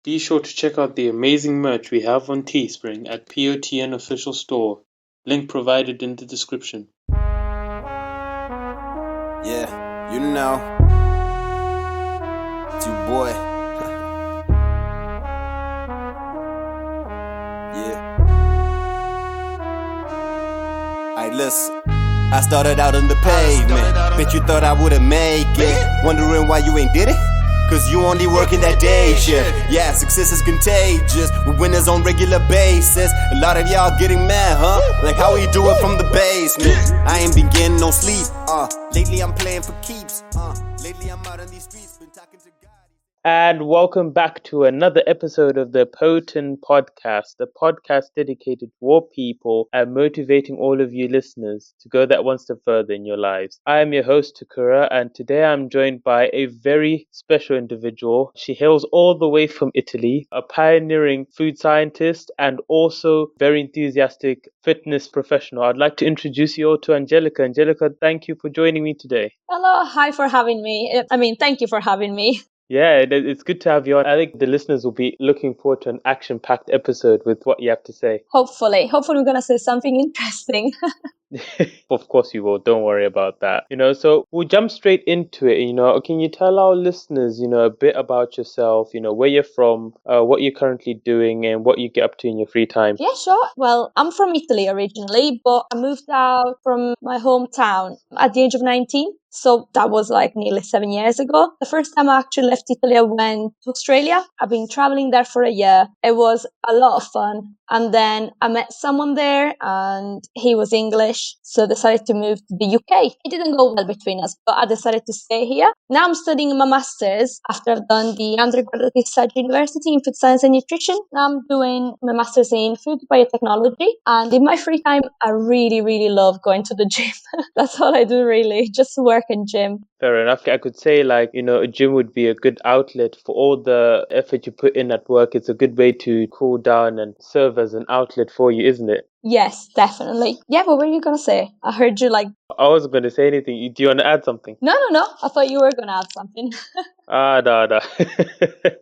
Be sure to check out the amazing merch we have on Teespring at P.O.T.N Official Store. Link provided in the description. Yeah, you know. It's your boy. Yeah. Alright, listen. I started out on the pavement. Bet you thought I wouldn't make it. Wondering why you ain't did it? Cause you only working that day shift. Yeah, success is contagious. We're winners on regular basis. A lot of y'all getting mad, huh? Like how we do it from the basement. I ain't been getting no sleep. Lately I'm playing for keeps. Lately I'm out on these streets. Been talking to God. And welcome back to another episode of the P.O.T.N Podcast, a podcast dedicated to all people and motivating all of you listeners to go that one step further in your lives. I am your host, Takura, and today I'm joined by a very special individual. She hails all the way from Italy, a pioneering food scientist and also very enthusiastic fitness professional. I'd like to introduce you all to Angelica. Angelica, thank you for joining me today. Hello, hi for having me. Thank you for having me. Yeah, it's good to have you on. I think the listeners will be looking forward to an action-packed episode with what you have to say. Hopefully we're going to say something interesting. Of course you will. Don't worry about that. So we'll jump straight into it. Can you tell our listeners, a bit about yourself, where you're from, what you're currently doing and what you get up to in your free time? Yeah, sure. Well, I'm from Italy originally, but I moved out from my hometown at the age of 19. So that was like nearly 7 years ago. The first time I actually left Italy, I went to Australia. I've been traveling there for a year. It was a lot of fun. And then I met someone there and he was English. So I decided to move to the UK. It didn't go well between us, but I decided to stay here. Now I'm studying my master's after I've done the undergraduate at University in food science and nutrition. Now I'm doing my master's in food biotechnology. And in my free time, I really, really love going to the gym. That's all I do really, just work and gym. Fair enough. I could say a gym would be a good outlet for all the effort you put in at work. It's a good way to cool down and serve as an outlet for you, isn't it? Yes, definitely. Yeah, what were you going to say? I heard you I wasn't going to say anything. Do you want to add something? No. I thought you were going to add something. No.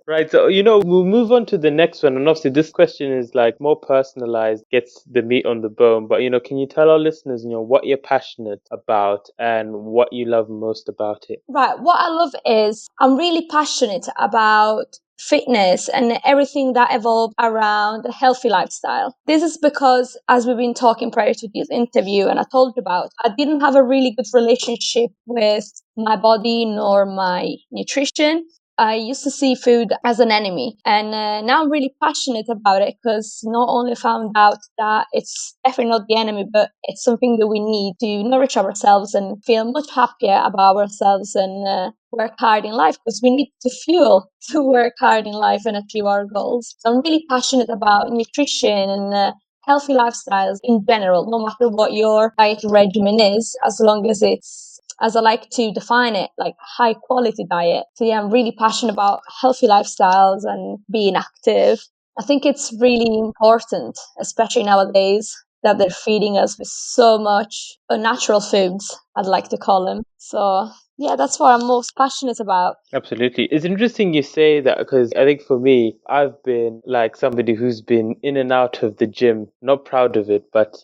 Right, so, we'll move on to the next one. And obviously, this question is more personalized, gets the meat on the bone. But, can you tell our listeners, what you're passionate about and what you love most about it? Right, what I love is I'm really passionate about fitness and everything that evolved around a healthy lifestyle. This is because, as we've been talking prior to this interview and I told you about, I didn't have a really good relationship with my body nor my nutrition. I used to see food as an enemy, and now I'm really passionate about it because not only found out that it's definitely not the enemy, but it's something that we need to nourish ourselves and feel much happier about ourselves and work hard in life, because we need the fuel to work hard in life and achieve our goals. So I'm really passionate about nutrition and healthy lifestyles in general, no matter what your diet regimen is, as long as it's, as I like to define it, like high quality diet. So yeah, I'm really passionate about healthy lifestyles and being active. I think it's really important, especially nowadays, that they're feeding us with so much unnatural foods, I'd like to call them. So yeah, that's what I'm most passionate about. Absolutely. It's interesting you say that, because I think for me, I've been somebody who's been in and out of the gym, not proud of it, but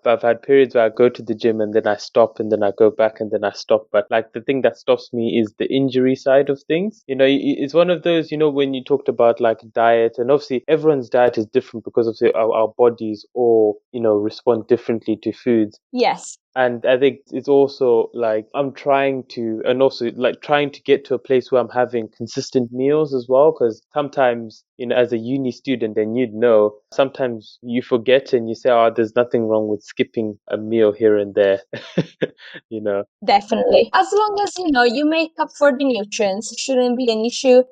I've had periods where I go to the gym and then I stop and then I go back and then I stop. But the thing that stops me is the injury side of things. It's one of those, when you talked about diet, and obviously everyone's diet is different because of our bodies all, respond differently to foods. Yes. And I think it's also I'm trying to, and also trying to get to a place where I'm having consistent meals as well. Because sometimes, as a uni student, and sometimes you forget and you say, oh, there's nothing wrong with skipping a meal here and there, Definitely. As long as, you make up for the nutrients, it shouldn't be an issue.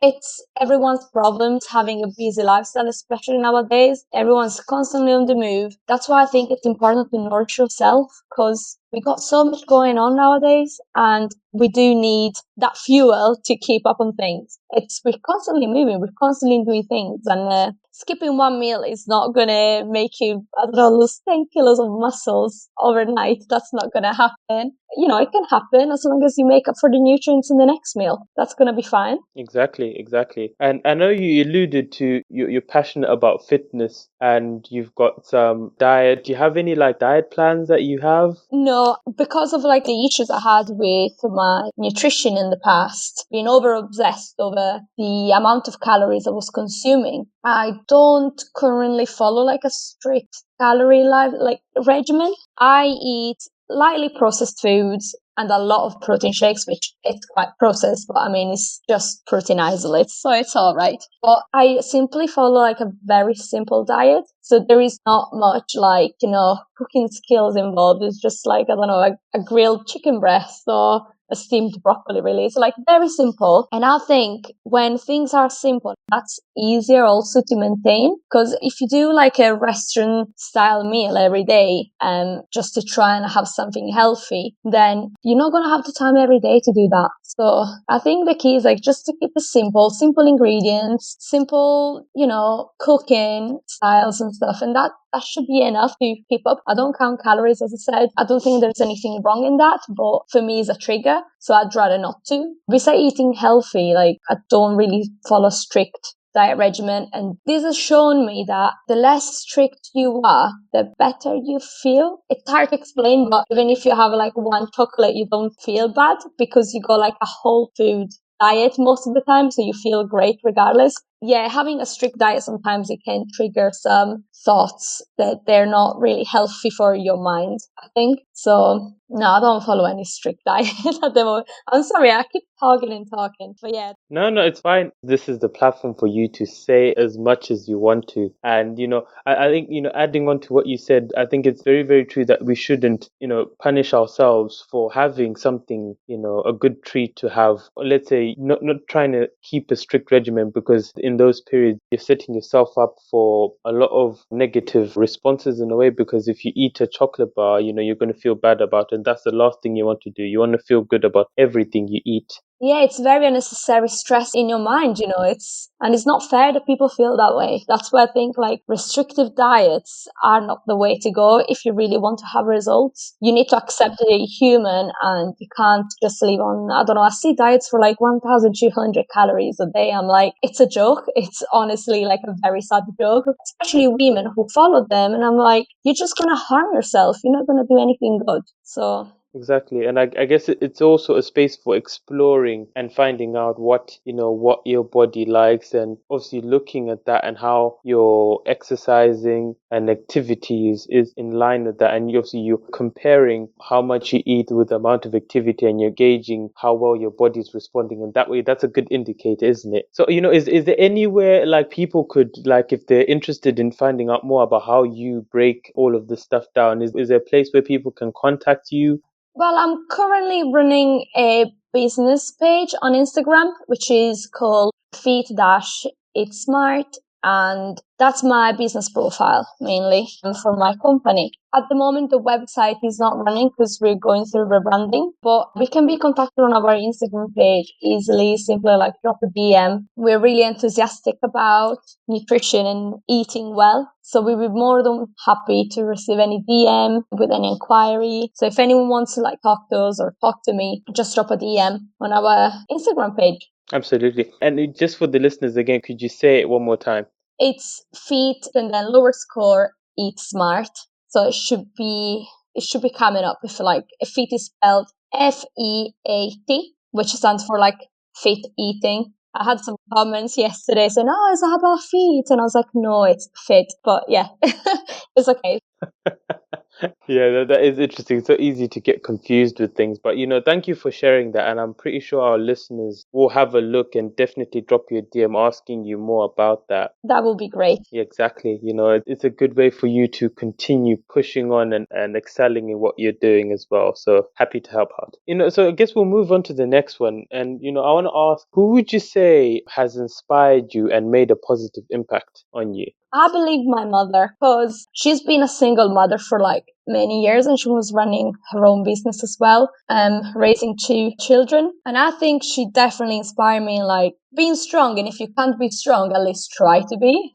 It's everyone's problems having a busy lifestyle, especially nowadays. Everyone's constantly on the move. That's why I think it's important to nourish yourself, because we got so much going on nowadays and we do need that fuel to keep up on things. We're constantly moving, we're constantly doing things, and skipping one meal is not going to make you, I don't know, lose 10 kilos of muscles overnight. That's not going to happen. You know, it can happen as long as you make up for the nutrients in the next meal. That's going to be fine. Exactly. And I know you alluded to you're passionate about fitness and you've got some diet. Do you have any like diet plans that you have? No, because of like the issues I had with my nutrition in the past, being over obsessed over the amount of calories I was consuming, I don't currently follow like a strict calorie regimen. I eat lightly processed foods and a lot of protein shakes, which it's quite processed, but I mean, it's just protein isolate, so it's all right. But I simply follow like a very simple diet. So there is not much like, you know, cooking skills involved. It's just like, I don't know, a grilled chicken breast or a steamed broccoli, really. It's like very simple. And I think when things are simple, that's easier also to maintain. Because if you do like a restaurant style meal every day, just to try and have something healthy, then you're not going to have the time every day to do that. So I think the key is like just to keep it simple ingredients, simple, you know, cooking styles and stuff. And that should be enough to keep up. I don't count calories, as I said. I don't think there's anything wrong in that, but for me it's a trigger, so I'd rather not to. Besides eating healthy, like I don't really follow strict diet regimen, and this has shown me that the less strict you are, the better you feel. It's hard to explain, but even if you have like one chocolate, you don't feel bad because you go like a whole food diet most of the time, so you feel great regardless. Yeah, having a strict diet sometimes it can trigger some thoughts that they're not really healthy for your mind, I think. So no, I don't follow any strict diet at the moment. I'm sorry, I keep talking, but yeah. No, it's fine. This is the platform for you to say as much as you want to. And, I think, adding on to what you said, I think it's very, very true that we shouldn't, punish ourselves for having something, a good treat to have. Let's say not trying to keep a strict regimen, because in those periods, you're setting yourself up for a lot of negative responses in a way, because if you eat a chocolate bar, you're going to feel bad about it. And that's the last thing you want to do. You want to feel good about everything you eat. Yeah, it's very unnecessary stress in your mind, it's not fair that people feel that way. That's why I think like restrictive diets are not the way to go if you really want to have results. You need to accept that you're human and you can't just live on, I don't know, I see diets for like 1,200 calories a day. I'm like, it's a joke. It's honestly like a very sad joke, especially women who follow them. And I'm like, you're just going to harm yourself. You're not going to do anything good. So exactly. And I guess it's also a space for exploring and finding out what your body likes, and obviously looking at that and how your exercising and activities is in line with that. And you're comparing how much you eat with the amount of activity, and you're gauging how well your body is responding. And that way, that's a good indicator, isn't it? So, is there anywhere like people could, like, if they're interested in finding out more about how you break all of this stuff down, is there a place where people can contact you? Well, I'm currently running a business page on Instagram, which is called P.O.T.N Smart, and that's my business profile mainly for my company. At the moment, the website is not running because we're going through rebranding, but we can be contacted on our Instagram page easily, simply like drop a DM. We're really enthusiastic about nutrition and eating well. So we'll be more than happy to receive any DM with any inquiry. So if anyone wants to like talk to us or talk to me, just drop a DM on our Instagram page. Absolutely. And just for the listeners again, could you say it one more time? It's feet and then lower score, eat smart. So it should be coming up if like feet is spelled FEAT, which stands for like fit eating. I had some comments yesterday saying, "Oh, is that about feet?" And I was like, "No, it's fit." But yeah, it's okay. Yeah, that is interesting. So easy to get confused with things. But, thank you for sharing that. And I'm pretty sure our listeners will have a look and definitely drop you a DM asking you more about that. That will be great. Yeah, exactly. It's a good way for you to continue pushing on and excelling in what you're doing as well. So happy to help out. So I guess we'll move on to the next one. And, I want to ask, who would you say has inspired you and made a positive impact on you? I believe my mother, because she's been a single mother for like many years, and she was running her own business as well, raising 2 children. And I think she definitely inspired me in like being strong. And if you can't be strong, at least try to be.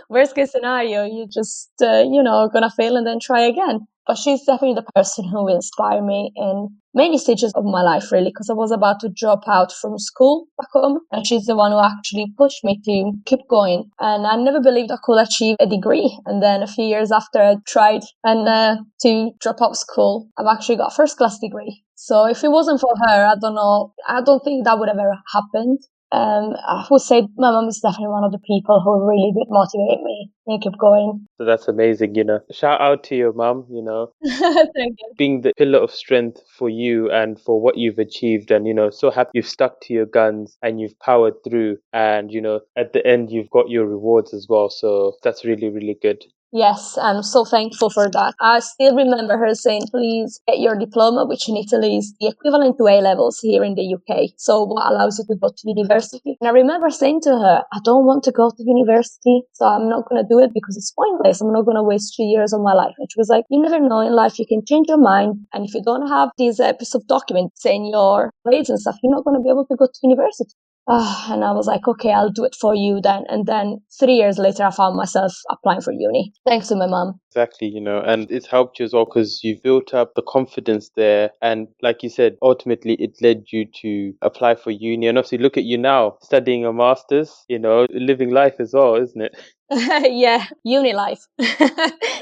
Worst case scenario, you just, gonna fail and then try again. But she's definitely the person who inspired me in many stages of my life, really, because I was about to drop out from school back home. And she's the one who actually pushed me to keep going. And I never believed I could achieve a degree. And then a few years after I tried and to drop out of school, I've actually got a first class degree. So if it wasn't for her, I don't know, I don't think that would have ever happened. I would say my mom is definitely one of the people who really did motivate me and keep going. So that's amazing, Shout out to your mom, Thank you. being the pillar of strength for you and for what you've achieved. And, so happy you've stuck to your guns and you've powered through. And, at the end, you've got your rewards as well. So that's really, really good. Yes, I'm so thankful for that. I still remember her saying, please get your diploma, which in Italy is the equivalent to A-levels here in the UK. So what allows you to go to university. And I remember saying to her, I don't want to go to university, so I'm not going to do it because it's pointless. I'm not going to waste 3 years of my life. And she was like, you never know in life, you can change your mind. And if you don't have these piece of documents saying your grades and stuff, you're not going to be able to go to university. And I was like, okay, I'll do it for you then. And then 3 years later, I found myself applying for uni. Thanks to my mom. Exactly, and it's helped you as well because you built up the confidence there. And like you said, ultimately it led you to apply for uni. And obviously look at you now, studying a master's, living life as well, isn't it? Yeah, uni life,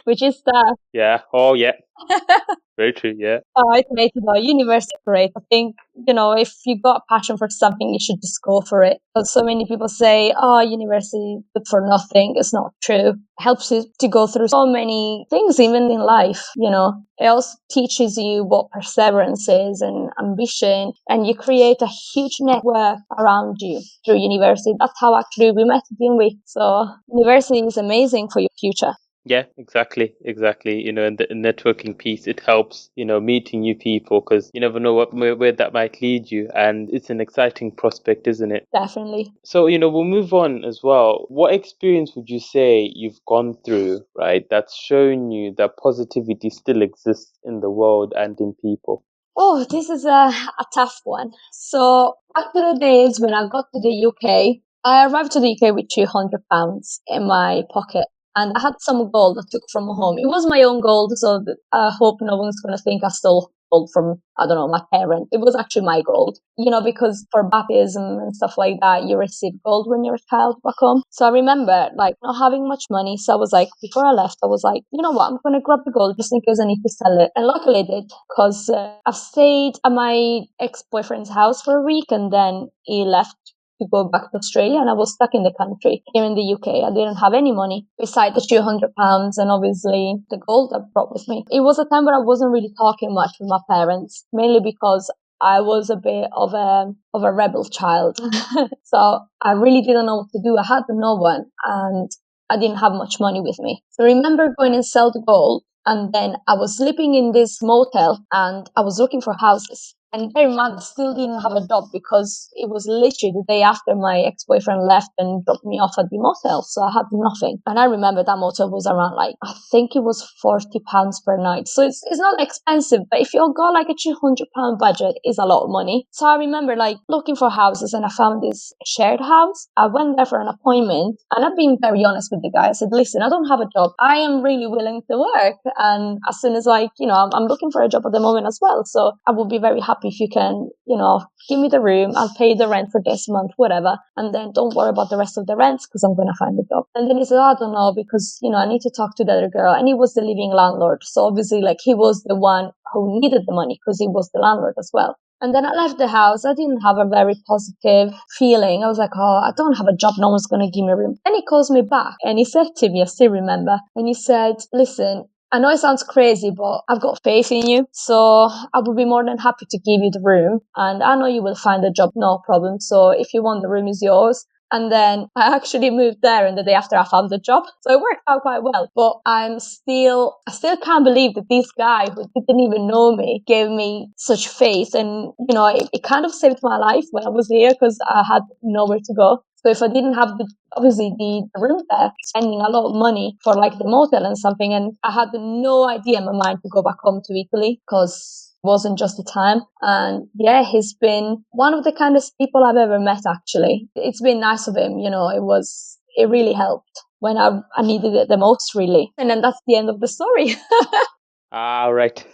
which is the... Yeah. Oh, yeah. Very true. Yeah. I hated the university great. I think, if you got a passion for something, you should just go for it. But so many people say, oh, university is good for nothing. It's not true. It helps you to go through so many things, even in life, It also teaches you what perseverance is and ambition, and you create a huge network around you through university. That's how actually we met, didn't we? So university is amazing for your future. Yeah, exactly. And the networking piece, it helps, meeting new people because you never know where that might lead you. And it's an exciting prospect, isn't it? Definitely. So, we'll move on as well. What experience would you say you've gone through, right, that's shown you that positivity still exists in the world and in people? Oh, this is a tough one. So back to the days when I got to the UK, I arrived to the UK with £200 in my pocket. And I had some gold I took from home. It was my own gold, so I hope no one's going to think I stole gold from, I don't know, my parent. It was actually my gold, because for baptism and stuff like that, you receive gold when you're a child back home. So I remember not having much money. So I was like, before I left, I was like, you know what, I'm going to grab the gold just in case I need to sell it. And luckily I did, because I stayed at my ex-boyfriend's house for a week and then he left to go back to Australia, and I was stuck in the country here in the UK. I didn't have any money besides the £200 and obviously the gold I brought with me. It was a time where I wasn't really talking much with my parents, mainly because I was a bit of a rebel child. So I really didn't know what to do. I had no one and I didn't have much money with me. So I remember going and sell the gold, and then I was sleeping in this motel and I was looking for houses. And very much I still didn't have a job because it was literally the day after my ex-boyfriend left and dropped me off at the motel. So I had nothing. And I remember that motel was around I think it was £40 per night. So it's not expensive, but if you got a £200 budget, it's a lot of money. So I remember looking for houses, and I found this shared house. I went there for an appointment, and I've been very honest with the guy. I said, listen, I don't have a job. I am really willing to work. And as soon as I'm looking for a job at the moment as well. So I would be very happy if you can, give me the room, I'll pay the rent for this month, whatever. And then don't worry about the rest of the rents because I'm going to find a job. And then he said, I don't know, because, I need to talk to the other girl. And he was the living landlord. So obviously he was the one who needed the money because he was the landlord as well. And then I left the house. I didn't have a very positive feeling. I was like, oh, I don't have a job. No one's going to give me a room. Then he calls me back and he said to me, I still remember, and he said, listen, I know it sounds crazy, but I've got faith in you. So I would be more than happy to give you the room. And I know you will find a job, no problem. So if you want, the room is yours. And then I actually moved there, and the day after I found the job. So it worked out quite well. But I still can't believe that this guy who didn't even know me gave me such faith. And, it kind of saved my life when I was here because I had nowhere to go. So if I didn't have obviously the room there, spending a lot of money for like the motel and something, and I had no idea in my mind to go back home to Italy because it wasn't just the time. And yeah, he's been one of the kindest people I've ever met, actually. It's been nice of him, it really helped when I needed it the most, really. And then that's the end of the story. Ah, right.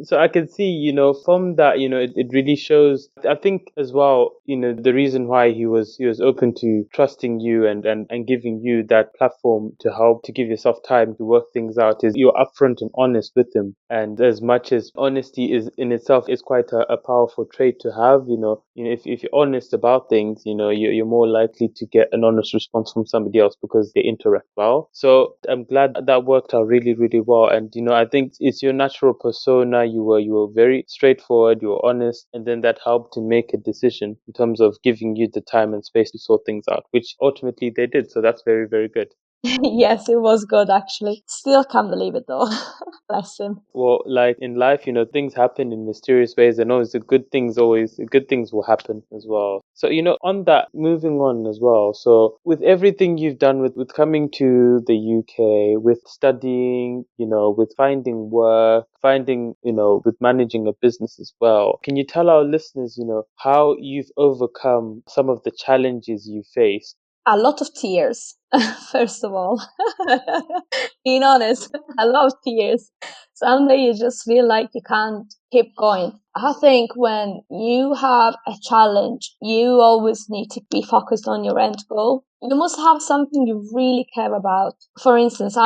So I can see, from that, it really shows. I think as well, the reason why he was open to trusting you and giving you that platform to help to give yourself time to work things out is you're upfront and honest with him. And as much as honesty is in itself is quite a powerful trait to have, if you're honest about things, you're more likely to get an honest response from somebody else because they interact well. So I'm glad that worked out really, really well. And I think it's your natural persona. You were very straightforward, you were honest, and then that helped to make a decision in terms of giving you the time and space to sort things out, which ultimately they did. So that's very, very good. Yes, it was good, actually. Still can't believe it, though. Bless him. Well, like in life, things happen in mysterious ways, and always the good things will happen as well. So, on that, moving on as well. So, with everything you've done with coming to the UK, with studying, with finding work, with managing a business as well, can you tell our listeners, how you've overcome some of the challenges you faced? A lot of tears, first of all. Being honest, a lot of tears. Someday you just feel like you can't keep going. I think when you have a challenge, you always need to be focused on your end goal. You must have something you really care about. For instance,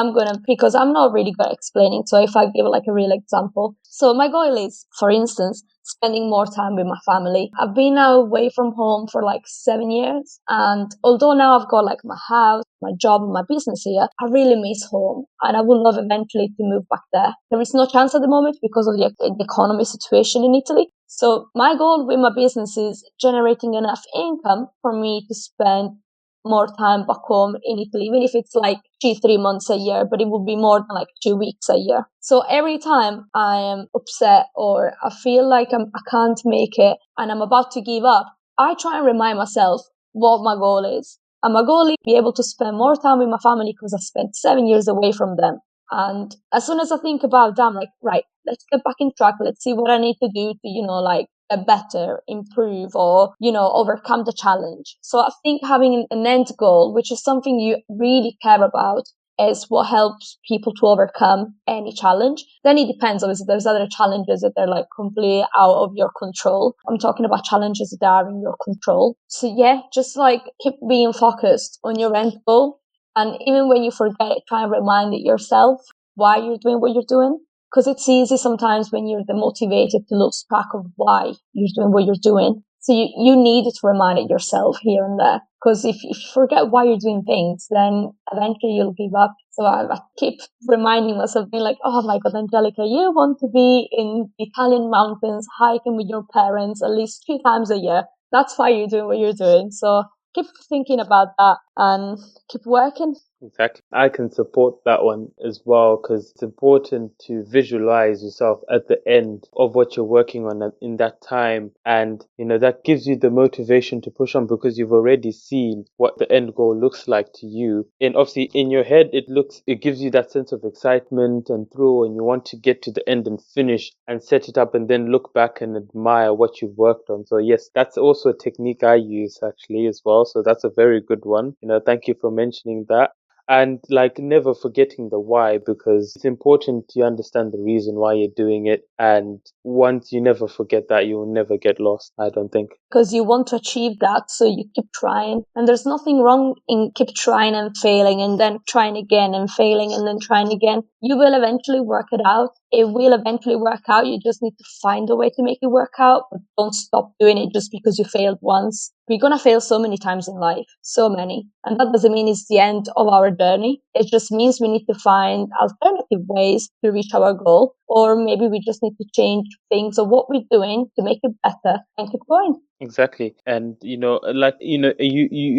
because I'm not really good at explaining, so if I give like a real example. So my goal is, for instance, spending more time with my family. I've been away from home for like 7 years, and although now I've got like my house, my job, and my business here, I really miss home, and I would love eventually to move back there. There is no chance at the moment because of the economy situation in Italy. So my goal with my business is generating enough income for me to spend more time back home in Italy, even if it's like 2-3 months a year, but it would be more than like 2 weeks a year. So every time I am upset or I feel like I can't make it and I'm about to give up, I try and remind myself what my goal is. And my goal is to be able to spend more time with my family because I spent 7 years away from them. And as soon as I think about that, I'm like, right, let's get back in track. Let's see what I need to do to, like better, improve, or, overcome the challenge. So I think having an end goal, which is something you really care about, is what helps people to overcome any challenge. Then it depends. Obviously, there's other challenges that they're like completely out of your control. I'm talking about challenges that are in your control. So yeah, just like keep being focused on your end goal. And even when you forget it, try and remind it yourself why you're doing what you're doing. Because it's easy sometimes when you're demotivated to lose track of why you're doing what you're doing. So you need to remind it yourself here and there. Because if you forget why you're doing things, then eventually you'll give up. So I keep reminding myself, being like, oh my God, Angelica, you want to be in the Italian mountains hiking with your parents at least 2 times a year. That's why you're doing what you're doing. So keep thinking about that and keep working. Exactly. I can support that one as well because it's important to visualize yourself at the end of what you're working on in that time. And, that gives you the motivation to push on because you've already seen what the end goal looks like to you. And obviously in your head, it gives you that sense of excitement and thrill, and you want to get to the end and finish and set it up and then look back and admire what you've worked on. So yes, that's also a technique I use actually as well. So that's a very good one. Thank you for mentioning that. And like never forgetting the why, because it's important to understand the reason why you're doing it. And once you never forget that, you will never get lost, I don't think. Because you want to achieve that, so you keep trying. And there's nothing wrong in keep trying and failing and then trying again and failing and then trying again. You will eventually work it out. It will eventually work out. You just need to find a way to make it work out, but don't stop doing it just because you failed once. We're going to fail so many times in life, so many. And that doesn't mean it's the end of our journey. It just means we need to find alternative ways to reach our goal. Or maybe we just need to change things or what we're doing to make it better and keep going. Exactly. And, you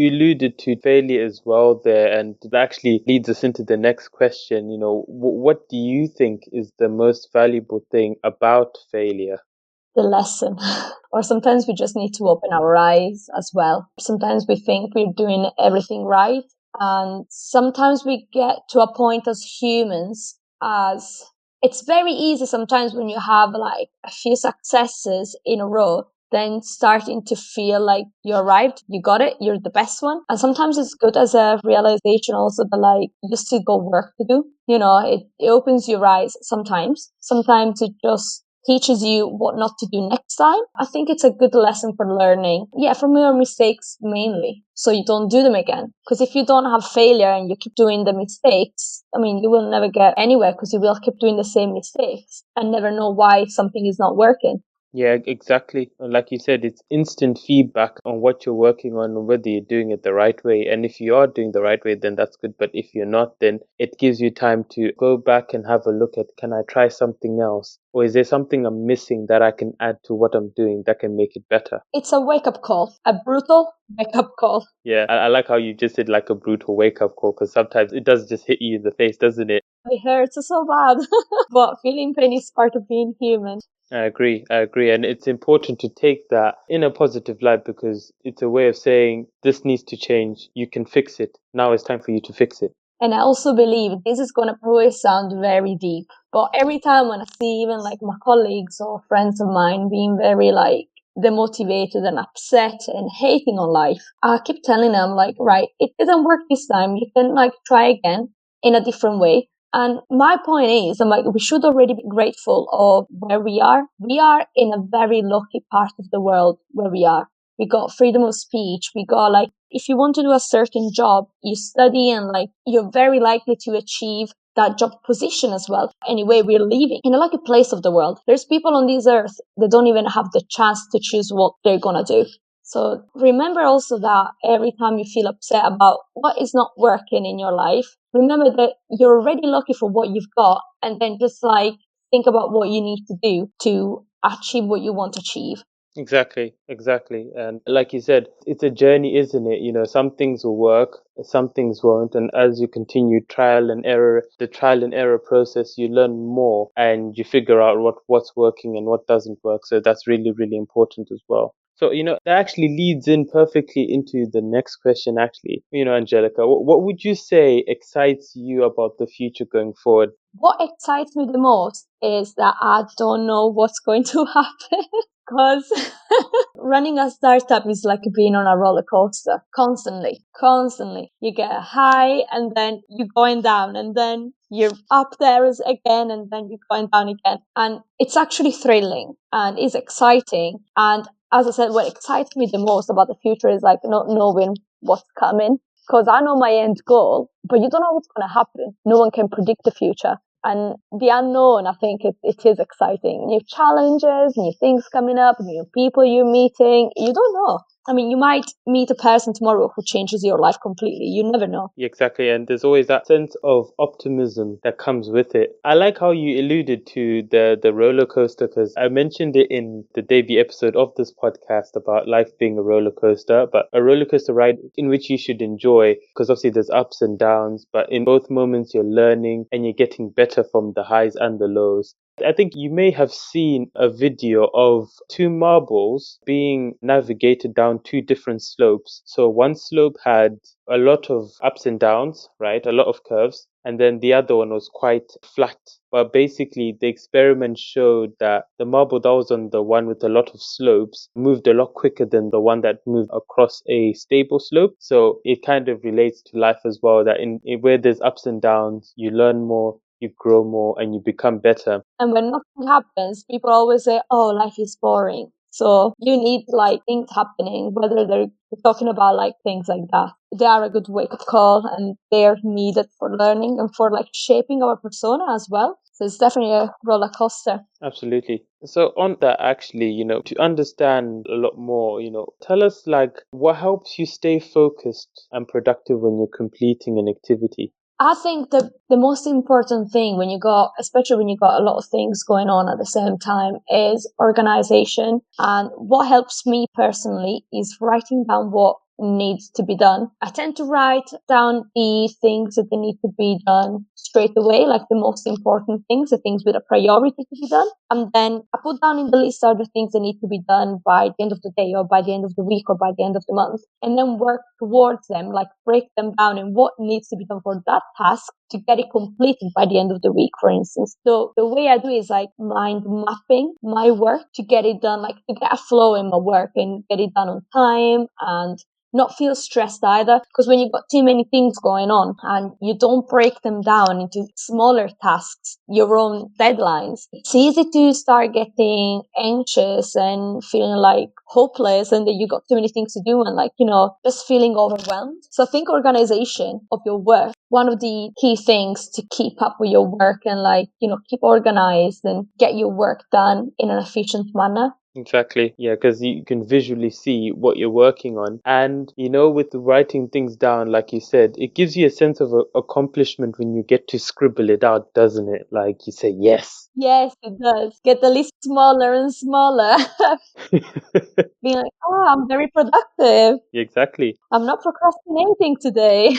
alluded to failure as well there, and it actually leads us into the next question. What do you think is the most valuable thing about failure? the lesson. Or sometimes we just need to open our eyes as well. Sometimes we think we're doing everything right. And sometimes we get to a point as humans as it's very easy sometimes when you have like a few successes in a row, then starting to feel like you arrived, you got it, you're the best one. And sometimes it's good as a realization also that like you still got work to do. You know, it opens your eyes sometimes. Sometimes it just teaches you what not to do next time. I think it's a good lesson for learning. Yeah, from your mistakes mainly. So you don't do them again. Because if you don't have failure and you keep doing the mistakes, I mean, you will never get anywhere because you will keep doing the same mistakes and never know why something is not working. Yeah, exactly. And like you said, it's instant feedback on what you're working on and whether you're doing it the right way. And if you are doing the right way, then that's good. But if you're not, then it gives you time to go back and have a look at, can I try something else? Or is there something I'm missing that I can add to what I'm doing that can make it better? It's a wake-up call, a brutal wake-up call. Yeah, I like how you just did like a brutal wake-up call, because sometimes it does just hit you in the face, doesn't it? It hurts so bad. But feeling pain is part of being human. I agree. I agree. And it's important to take that in a positive light, because it's a way of saying this needs to change. You can fix it. Now it's time for you to fix it. And I also believe this is going to probably sound very deep, but every time when I see even like my colleagues or friends of mine being very like demotivated and upset and hating on life, I keep telling them like, right, it didn't work this time. You can like try again in a different way. And my point is, I'm like, we should already be grateful of where we are. We are in a very lucky part of the world where we are. We got freedom of speech. We got like, if you want to do a certain job, you study and like, you're very likely to achieve that job position as well. Anyway, we're living in a lucky place of the world. There's people on this earth that don't even have the chance to choose what they're gonna do. So remember also that every time you feel upset about what is not working in your life, remember that you're already lucky for what you've got, and then just like think about what you need to do to achieve what you want to achieve. Exactly, exactly. And like you said, it's a journey, isn't it? You know, some things will work, some things won't. And as you continue trial and error, the trial and error process, you learn more and you figure out what's working and what doesn't work. So that's really, really important as well. So, that actually leads in perfectly into the next question, actually. Angelica, what would you say excites you about the future going forward? What excites me the most is that I don't know what's going to happen. Because running a startup is like being on a roller coaster constantly. You get high and then you're going down and then you're up there again and then you're going down again. And it's actually thrilling and it's exciting. And as I said, what excites me the most about the future is like not knowing what's coming. Because I know my end goal, but you don't know what's going to happen. No one can predict the future. And the unknown, I think it is exciting. New challenges, new things coming up, new people you're meeting. You don't know. I mean, you might meet a person tomorrow who changes your life completely. You never know. Yeah, exactly. And there's always that sense of optimism that comes with it. I like how you alluded to the roller coaster, because I mentioned it in the debut episode of this podcast about life being a roller coaster, but a roller coaster ride in which you should enjoy, because obviously there's ups and downs, but in both moments you're learning and you're getting better from the highs and the lows. I think you may have seen a video of two marbles being navigated down two different slopes. So one slope had a lot of ups and downs, right? A lot of curves. And then the other one was quite flat. But basically, the experiment showed that the marble that was on the one with a lot of slopes moved a lot quicker than the one that moved across a stable slope. So it kind of relates to life as well, that in where there's ups and downs, you learn more, you grow more, and you become better. And when nothing happens, people always say, oh, life is boring. So you need like things happening, whether they're talking about like things like that. They are a good wake up call and they're needed for learning and for like shaping our persona as well. So it's definitely a roller coaster. Absolutely. So on that, actually, to understand a lot more, tell us like what helps you stay focused and productive when you're completing an activity. I think the most important thing especially when you got a lot of things going on at the same time, is organization. And what helps me personally is writing down what needs to be done. I tend to write down the things that they need to be done straight away, like the most important things, the things with a priority to be done. And then I put down in the list other things that need to be done by the end of the day or by the end of the week or by the end of the month, and then work towards them, like break them down and what needs to be done for that task to get it completed by the end of the week, for instance. So the way I do is like mind mapping my work to get it done, like to get a flow in my work and get it done on time and not feel stressed either. Because when you've got too many things going on and you don't break them down into smaller tasks, your own deadlines, it's easy to start getting anxious and feeling like hopeless and that you got too many things to do and like, just feeling overwhelmed. So I think organization of your work, one of the key things to keep up with your work and like, keep organized and get your work done in an efficient manner. Exactly. Yeah, because you can visually see what you're working on. And, with the writing things down, like you said, it gives you a sense of accomplishment when you get to scribble it out, doesn't it? Like you say, yes. Yes, it does. Get the list smaller and smaller. Being like, oh, I'm very productive. Exactly. I'm not procrastinating today.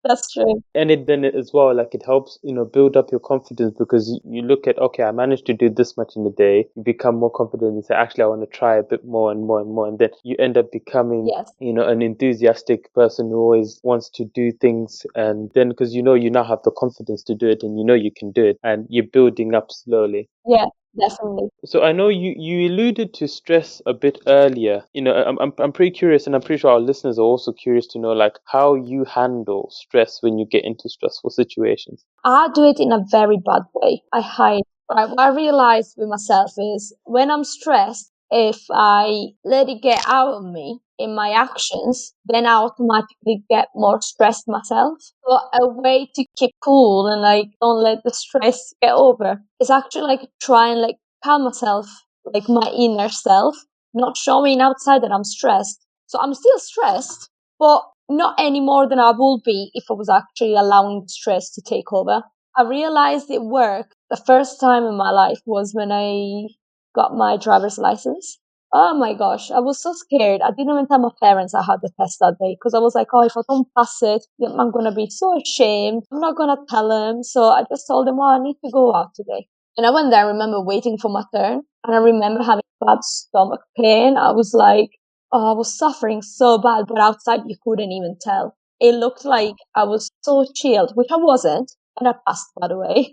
That's true. And as well, like it helps, build up your confidence because you look at, okay, I managed to do this much in a day. You become more confident and say, actually, I want to try a bit more and more and more. And then you end up becoming, Yes. an enthusiastic person who always wants to do things. And then because you now have the confidence to do it and you can do it and you're building up slowly. Yeah, definitely. So I know you alluded to stress a bit earlier. I'm pretty curious, and I'm pretty sure our listeners are also curious to know like how you handle stress when you get into stressful situations. I do it in a very bad way. I hide. Right? What I realized with myself is when I'm stressed, if I let it get out of me in my actions, then I automatically get more stressed myself. So a way to keep cool and like don't let the stress get over is actually like try and like calm myself, like my inner self, not showing outside that I'm stressed. So I'm still stressed, but not any more than I would be if I was actually allowing stress to take over. I realized it worked. The first time in my life was when I got my driver's license. Oh my gosh, I was so scared. I didn't even tell my parents I had the test that day because I was like, oh, if I don't pass it, I'm going to be so ashamed. I'm not going to tell them. So I just told them, oh, I need to go out today. And I went there, I remember waiting for my turn. And I remember having bad stomach pain. I was like, oh, I was suffering so bad, but outside you couldn't even tell. It looked like I was so chilled, which I wasn't. And I passed, by the way.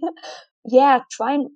Yeah, try and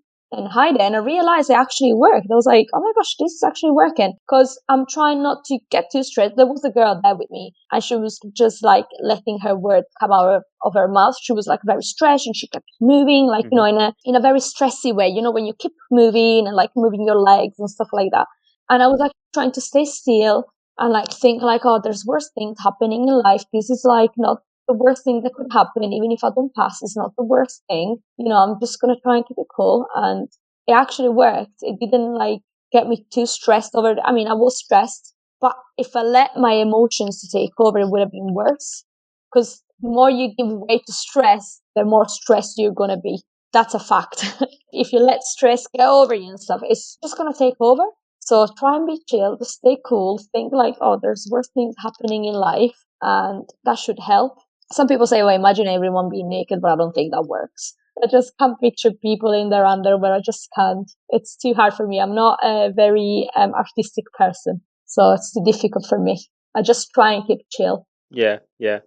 hide it. And I realized it actually worked. I was like, oh my gosh, this is actually working. Because I'm trying not to get too stressed. There was a girl there with me, and she was just like letting her words come out of her mouth. She was like very stressed, and she kept moving, like, in a very stressy way, when you keep moving and like moving your legs and stuff like that. And I was like trying to stay still and like think like, oh, there's worse things happening in life. This is like not the worst thing that could happen. Even if I don't pass, it's not the worst thing. I'm just going to try and keep it cool. And it actually worked. It didn't like get me too stressed over it. I mean, I was stressed, but if I let my emotions to take over, it would have been worse. Because the more you give way to stress, the more stressed you're going to be. That's a fact. If you let stress get over you and stuff, it's just going to take over. So try and be chill, just stay cool. Think like, oh, there's worse things happening in life, and that should help. Some people say, well, imagine everyone being naked, but I don't think that works. I just can't picture people in their underwear. I just can't. It's too hard for me. I'm not a very artistic person, so it's too difficult for me. I just try and keep chill. Yeah.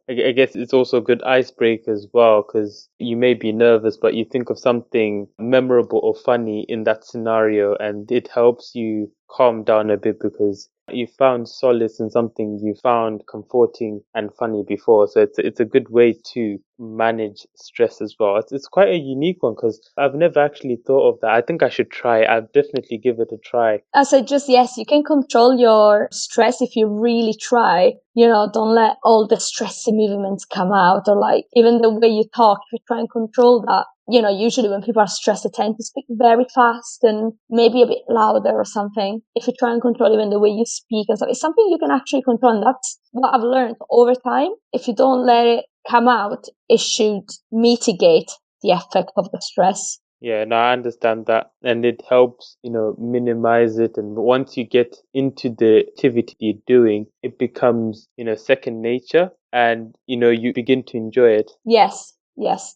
I guess it's also a good icebreaker as well because you may be nervous, but you think of something memorable or funny in that scenario, and it helps you calm down a bit because you found solace in something you found comforting and funny before. So it's a good way to manage stress as well. It's quite a unique one because I've never actually thought of that. I think I should try. I'll definitely give it a try. I said, just yes, you can control your stress if you really try. Don't let all the stressy movements come out, or like even the way you talk. If you try and control that, usually when people are stressed, they tend to speak very fast and maybe a bit louder or something. If you try and control even the way you speak and stuff, it's something you can actually control. And that's what I've learned over time. If you don't let it come out, it should mitigate the effect of the stress. Yeah, no, I understand that. And it helps, minimize it. And once you get into the activity you're doing, it becomes, second nature and, you begin to enjoy it. Yes,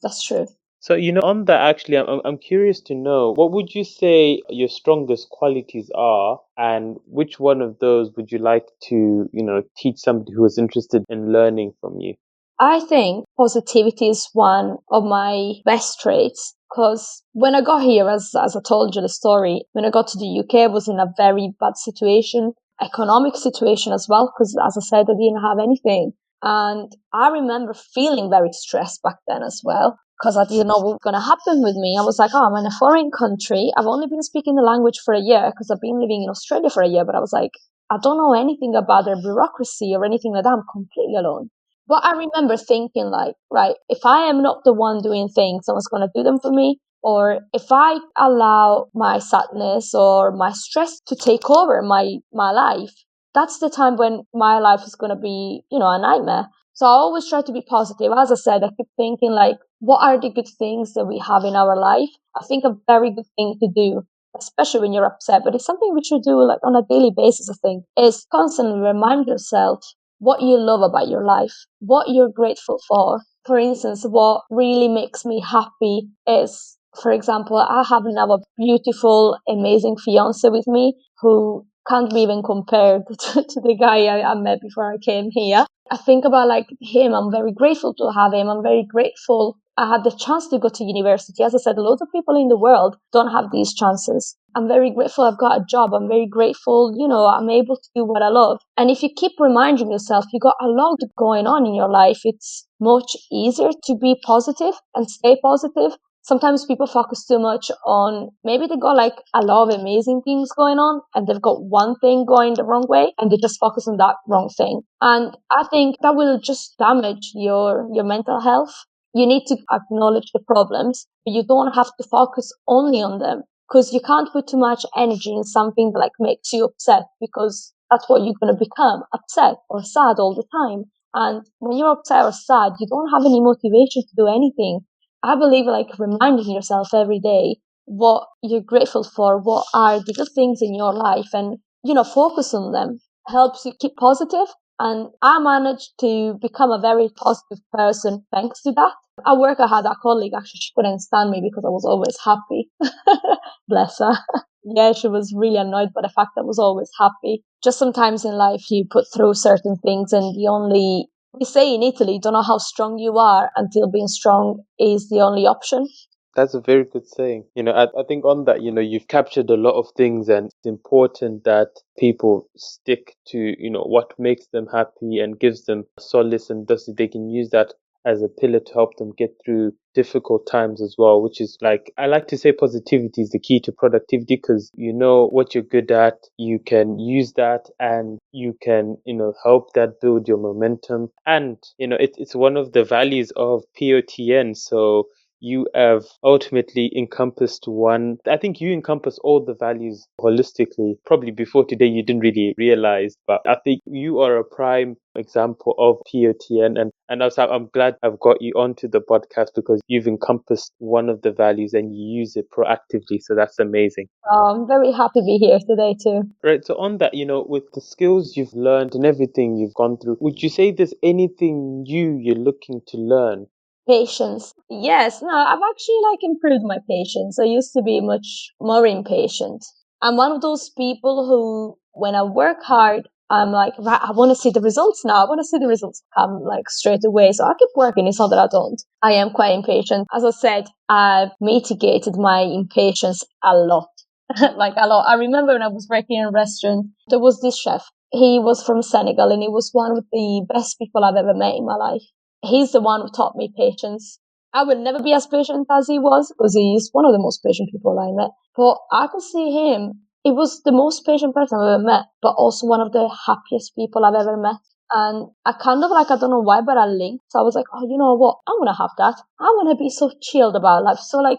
that's true. So, on that, actually, I'm curious to know what would you say your strongest qualities are, and which one of those would you like to, teach somebody who is interested in learning from you? I think positivity is one of my best traits because when I got here, as I told you the story, when I got to the UK, I was in a very bad situation, economic situation as well, because as I said, I didn't have anything. And I remember feeling very stressed back then as well because I didn't know what was going to happen with me. I was like, oh, I'm in a foreign country. I've only been speaking the language for a year because I've been living in Australia for a year, but I was like, I don't know anything about their bureaucracy or anything like that. I'm completely alone. But I remember thinking like, right, if I am not the one doing things, someone's going to do them for me. Or if I allow my sadness or my stress to take over my life, that's the time when my life is going to be, a nightmare. So I always try to be positive. As I said, I keep thinking like, what are the good things that we have in our life? I think a very good thing to do, especially when you're upset, but it's something we should do like on a daily basis, I think, is constantly remind yourself what you love about your life, what you're grateful for. For instance, what really makes me happy is, for example, I have now a beautiful, amazing fiance with me who can't be even compared to the guy I met before I came here. I think about like him. I'm very grateful to have him. I'm very grateful I had the chance to go to university. As I said, loads of people in the world don't have these chances. I'm very grateful I've got a job. I'm very grateful, I'm able to do what I love. And if you keep reminding yourself you got a lot going on in your life, it's much easier to be positive and stay positive. Sometimes people focus too much on, maybe they got like a lot of amazing things going on and they've got one thing going the wrong way and they just focus on that wrong thing. And I think that will just damage your mental health. You need to acknowledge the problems, but you don't have to focus only on them because you can't put too much energy in something that like makes you upset because that's what you're going to become, upset or sad all the time. And when you're upset or sad, you don't have any motivation to do anything. I believe like reminding yourself every day what you're grateful for, what are the good things in your life, and focus on them helps you keep positive. And I managed to become a very positive person thanks to that. At work, I had a colleague, actually, she couldn't stand me because I was always happy. Bless her. Yeah, she was really annoyed by the fact that I was always happy. Just sometimes in life, you put through certain things and we say in Italy, don't know how strong you are until being strong is the only option. That's a very good saying. I think on that, you've captured a lot of things, and it's important that people stick to, what makes them happy and gives them solace, and thus they can use that as a pillar to help them get through difficult times as well, which is like, I like to say positivity is the key to productivity because you know what you're good at, you can use that and you can, help that build your momentum. And, it's one of the values of P.O.T.N. So, you have ultimately encompassed one. I think you encompass all the values holistically. Probably before today you didn't really realize, but I think you are a prime example of P.O.T.N. And also I'm glad I've got you onto the podcast because you've encompassed one of the values and you use it proactively. So that's amazing. I'm very happy to be here today too. Right. So on that, with the skills you've learned and everything you've gone through, would you say there's anything new you're looking to learn? Patience. Yes, no, I've actually like improved my patience. I used to be much more impatient. I'm one of those people who, when I work hard, I'm like, right, I want to see the results now. I want to see the results come like straight away. So I keep working. It's not that I don't. I am quite impatient. As I said, I've mitigated my impatience a lot. Like a lot. I remember when I was working in a restaurant, there was this chef. He was from Senegal and he was one of the best people I've ever met in my life. He's the one who taught me patience. I will never be as patient as he was because he's one of the most patient people I met. But I could see him. He was the most patient person I've ever met, but also one of the happiest people I've ever met. And I kind of like, I don't know why, but I linked. So I was like, oh, you know what? I want to have that. I want to be so chilled about life. So like,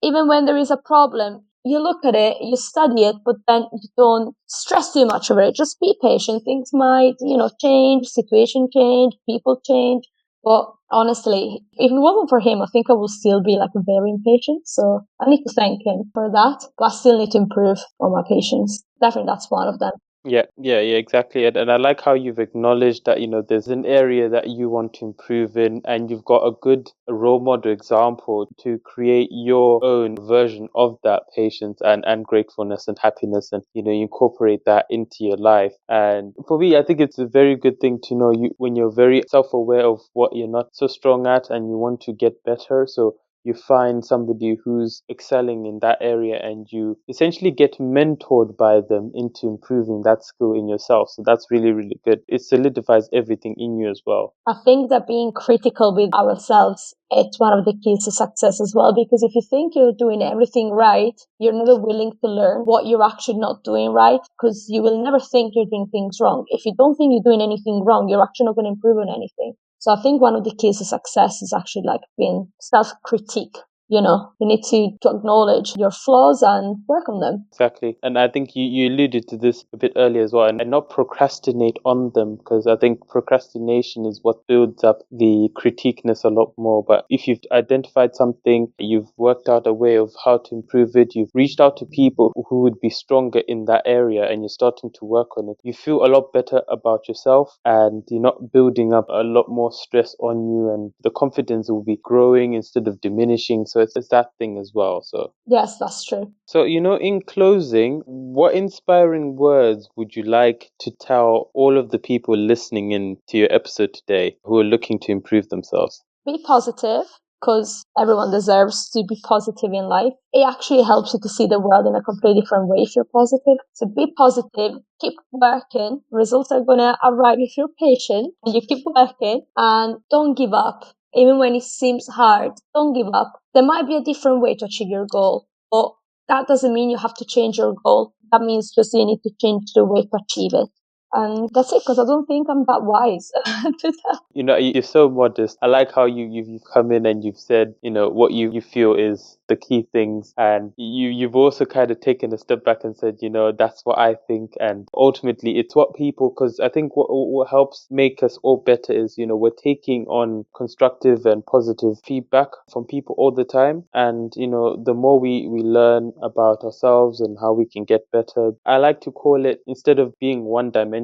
even when there is a problem, you look at it, you study it, but then you don't stress too much over it. Just be patient. Things might, change, situation change, people change. But Honestly, if it wasn't for him, I think I would still be like very impatient. So I need to thank him for that. But I still need to improve on my patience. Definitely that's one of them. Yeah, exactly. And I like how you've acknowledged that, there's an area that you want to improve in, and you've got a good role model example to create your own version of that patience and gratefulness and happiness, and, you incorporate that into your life. And for me, I think it's a very good thing to know when you're very self-aware of what you're not so strong at and you want to get better. So you find somebody who's excelling in that area and you essentially get mentored by them into improving that skill in yourself. So that's really, really good. It solidifies everything in you as well. I think that being critical with ourselves, it's one of the keys to success as well, because if you think you're doing everything right, you're never willing to learn what you're actually not doing right, because you will never think you're doing things wrong. If you don't think you're doing anything wrong, you're actually not going to improve on anything. So I think one of the keys to success is actually like being self-critique. You need to acknowledge your flaws and work on them. Exactly. And I think you alluded to this a bit earlier as well, and not procrastinate on them, because I think procrastination is what builds up the critiqueness a lot more. But if you've identified something, you've worked out a way of how to improve it, you've reached out to people who would be stronger in that area, and you're starting to work on it, you feel a lot better about yourself, and you're not building up a lot more stress on you, and the confidence will be growing instead of diminishing. So it's that thing as well. So yes, that's true. So, in closing, what inspiring words would you like to tell all of the people listening in to your episode today who are looking to improve themselves? Be positive, because everyone deserves to be positive in life. It actually helps you to see the world in a completely different way if you're positive. So be positive, keep working. Results are going to arrive if you're patient and you keep working, and don't give up. Even when it seems hard, don't give up. There might be a different way to achieve your goal, but that doesn't mean you have to change your goal. That means just you need to change the way to achieve it. And that's it, because I don't think I'm that wise to that. You're so modest. I like how you've come in and you've said, what you feel is the key things. And you've also kind of taken a step back and said, that's what I think. And ultimately, it's what people, because I think what helps make us all better is, we're taking on constructive and positive feedback from people all the time. And, the more we learn about ourselves and how we can get better, I like to call it, instead of being one-dimensional,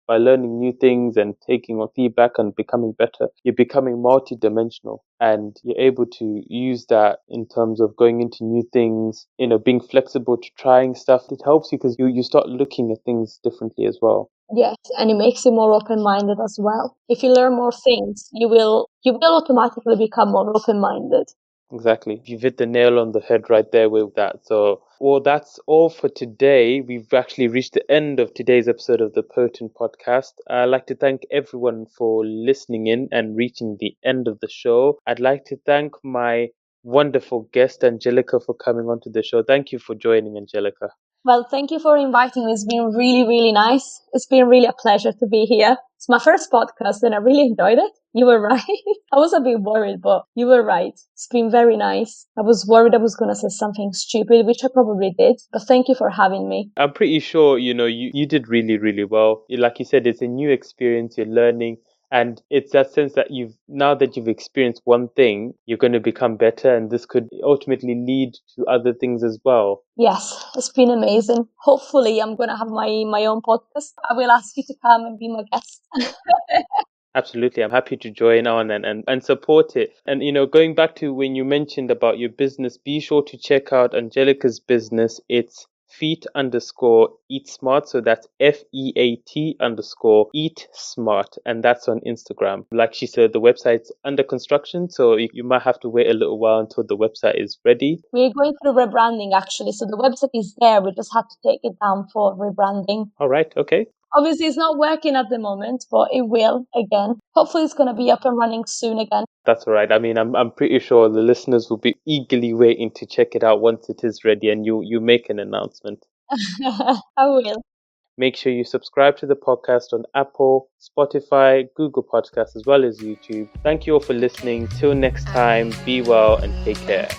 by learning new things and taking on feedback and becoming better, you're becoming multidimensional, and you're able to use that in terms of going into new things, being flexible to trying stuff. It helps you because you start looking at things differently as well. Yes, and it makes you more open-minded as well. If you learn more things, you will automatically become more open-minded. Exactly. You've hit the nail on the head right there with that. So, well, that's all for today. We've actually reached the end of today's episode of the P.O.T.N Podcast. I'd like to thank everyone for listening in and reaching the end of the show. I'd like to thank my wonderful guest, Angelica, for coming onto the show. Thank you for joining, Angelica. Well, thank you for inviting me. It's been really, really nice. It's been really a pleasure to be here. It's my first podcast and I really enjoyed it. You were right. I was a bit worried, but you were right. It's been very nice. I was worried I was going to say something stupid, which I probably did. But thank you for having me. I'm pretty sure, you did really, really well. Like you said, it's a new experience. You're learning. And it's that sense that now that you've experienced one thing, you're going to become better, and this could ultimately lead to other things as well. Yes, it's been amazing. Hopefully, I'm going to have my own podcast. I will ask you to come and be my guest. Absolutely. I'm happy to join on and support it. And, going back to when you mentioned about your business, be sure to check out Angelica's business. It's feet_eat smart. So that's FEAT_eat smart. And that's on Instagram. Like she said, the website's under construction. So you might have to wait a little while until the website is ready. We're going through rebranding, actually. So the website is there. We just have to take it down for rebranding. All right. Okay. Obviously, it's not working at the moment, but it will again. Hopefully, it's going to be up and running soon again. That's all right. I mean, I'm pretty sure the listeners will be eagerly waiting to check it out once it is ready and you make an announcement. I will. Make sure you subscribe to the podcast on Apple, Spotify, Google Podcasts, as well as YouTube. Thank you all for listening. Till next time, be well and take care.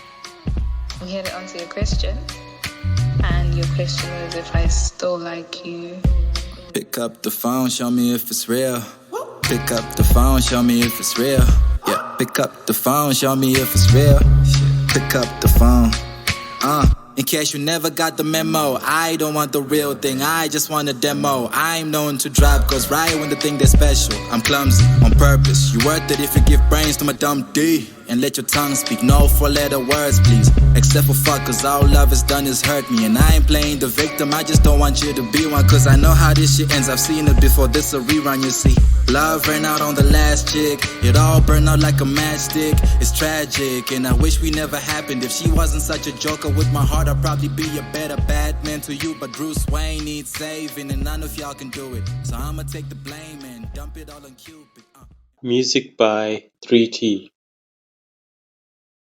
I'm here to answer your question. And your question was if I still like you. Pick up the phone, show me if it's real. Pick up the phone, show me if it's real. Yeah. Pick up the phone, show me if it's real. Pick up the phone. In case you never got the memo, I don't want the real thing, I just want a demo. I'm known to drop, cause right when the thing that's special. I'm clumsy, on purpose. You worth it if you give brains to my dumb D. And let your tongue speak, no four-letter words, please. Except for fuck, cause all love has done is hurt me. And I ain't playing the victim, I just don't want you to be one. Cause I know how this shit ends, I've seen it before, this a rerun, you see. Love ran out on the last chick, it all burned out like a matchstick. It's tragic, and I wish we never happened. If she wasn't such a joker with my heart, I'd probably be a better Batman to you. But Bruce Wayne needs saving, and none of y'all can do it. So I'ma take the blame and dump it all on Cupid. Music by 3T.